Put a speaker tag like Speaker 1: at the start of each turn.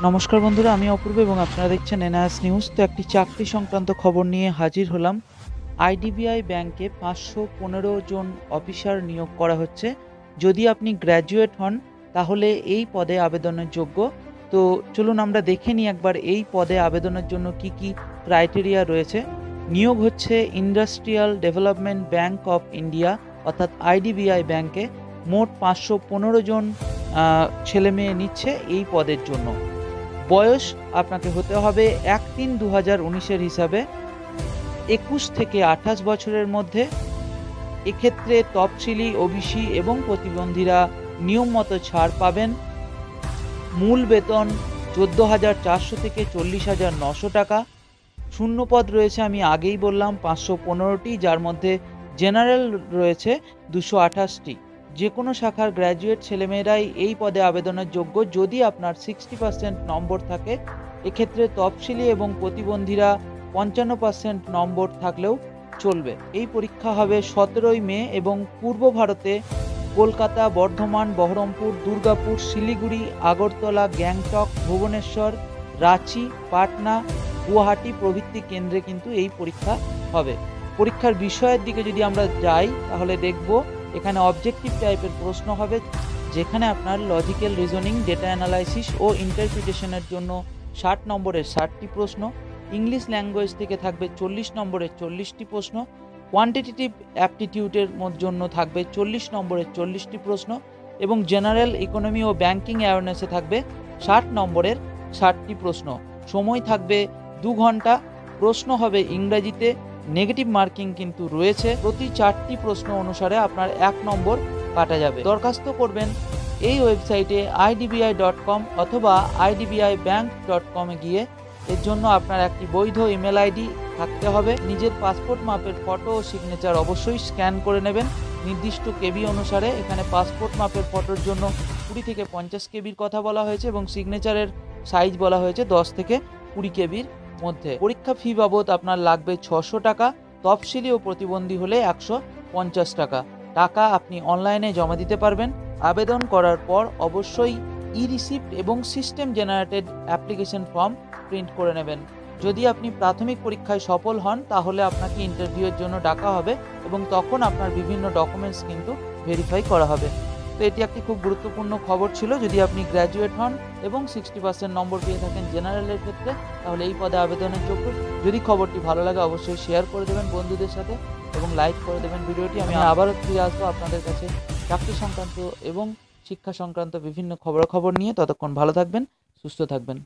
Speaker 1: নমস্কার বন্ধুরা, আমি অপূর্ব এবং আপনারা দেখছেন এনআরএস নিউজ। তো একটি চাকরি সংক্রান্ত খবর নিয়ে হাজির হলাম। আইডিবিআই ব্যাংকে 515 জন অফিসার নিয়োগ করা হচ্ছে। যদি আপনি গ্র্যাজুয়েট হন তাহলে এই পদে আবেদনের যোগ্য। তো চলুন আমরা দেখে নিই একবার এই পদে আবেদনের জন্য কি কি ক্রাইটেরিয়া রয়েছে। নিয়োগ হচ্ছে industrial development bank of India অর্থাৎ আইডিবিআই ব্যাংকে। মোট 515 জন ছেলেমেয়ে নিচ্ছে এই পদের জন্য। বয়স আপনাকে হতে হবে 1-3-2019 হিসাবে 21 থেকে 28 বছরের মধ্যে। এক্ষেত্রে তফসিলি, ওবিসি এবং প্রতিবন্ধীরা নিয়ম মতো ছাড় পাবেন। মূল বেতন 14,400 থেকে 40,900 টাকা। শূন্যপদ রয়েছে, আমি আগেই বললাম, 515টি, যার মধ্যে জেনারেল রয়েছে 228টি। যে কোনো শাখার গ্র্যাজুয়েট ছেলেমেয়েরাই এই পদে আবেদনের যোগ্য যদি আপনার 60% নম্বর থাকে। এক্ষেত্রে তফসিলি এবং প্রতিবন্ধীরা 55% নম্বর থাকলেও চলবে। এই পরীক্ষা হবে 17ই মে এবং পূর্ব ভারতে কলকাতা, বর্ধমান, বহরমপুর, দুর্গাপুর, শিলিগুড়ি, আগরতলা, গ্যাংটক, ভুবনেশ্বর, রাঁচি, পাটনা, গুয়াহাটি প্রভৃতি কেন্দ্রে কিন্তু এই পরীক্ষা হবে। পরীক্ষার বিষয়ের দিকে যদি আমরা যাই তাহলে দেখব এখানে অবজেক্টিভ টাইপের প্রশ্ন হবে, যেখানে আপনার লজিক্যাল রিজনিং, ডেটা অ্যানালাইসিস ও ইন্টারপ্রিটেশনের জন্য 60 নম্বরের 60টি প্রশ্ন। ইংলিশ ল্যাঙ্গুয়েজ থেকে থাকবে 40 নম্বরের 40টি প্রশ্ন। কোয়ান্টিটেটিভ অ্যাপটিটিউডের জন্য থাকবে 40 নম্বরের 40টি প্রশ্ন এবং জেনারেল ইকোনমি ও ব্যাংকিং অ্যাওয়ারনেসে থাকবে 60 নম্বরের 60টি প্রশ্ন। সময় থাকবে 2 ঘন্টা। প্রশ্ন হবে ইংরেজিতে। নেগেটিভ মার্কিং কিন্তু রয়েছে। প্রতি 4টি প্রশ্ন অনুসারে আপনার 1 নম্বর কাটা যাবে। দরখাস্ত করবেন এই ওয়েবসাইটে idbi.com অথবা idbibank.com এ গিয়ে। এর জন্য আপনার একটি বৈধ ইমেল আইডি থাকতে হবে। নিজের পাসপোর্ট মাপের ফটো ও সিগনেচার অবশ্যই স্ক্যান করে নেবেন নির্দিষ্ট কেবি অনুসারে। এখানে পাসপোর্ট মাপের ফটোর জন্য 20 থেকে 50 কেবির কথা বলা হয়েছে এবং সিগনেচারের সাইজ বলা হয়েছে 10 থেকে 20 কেবির মধ্যে। পরীক্ষা ফি বাবদ আপনার লাগবে 600 টাকা। তফসিলি ও প্রতিবন্ধী হলে 150 টাকা। টাকা আপনি অনলাইনে জমা দিতে পারবেন। আবেদন করার পর অবশ্যই ই-রিসিপ্ট এবং system generated application form print করে নেবেন। যদি আপনি প্রাথমিক পরীক্ষায় সফল হন তাহলে আপনাকে ইন্টারভিউয়ের জন্য ডাকা হবে এবং তখন আপনার বিভিন্ন ডকুমেন্টস কিন্তু ভেরিফাই করা হবে। তো এটি একটি খুব গুরুত্বপূর্ণ খবর ছিল। যদি আপনি গ্র্যাজুয়েট হন এবং 60% নম্বর পেয়ে থাকেন জেনারেলের ক্ষেত্রে তাহলে এই পদে আবেদনের যোগ্য। যদি খবরটি ভালো লাগে অবশ্যই শেয়ার করে দেবেন বন্ধুদের সাথে এবং লাইক করে দেবেন ভিডিওটি। আমি আবারও ফিরে আসবো আপনাদের কাছে চাকরি সংক্রান্ত এবং শিক্ষা সংক্রান্ত বিভিন্ন খবর নিয়ে। ততক্ষণ ভালো থাকবেন, সুস্থ থাকবেন।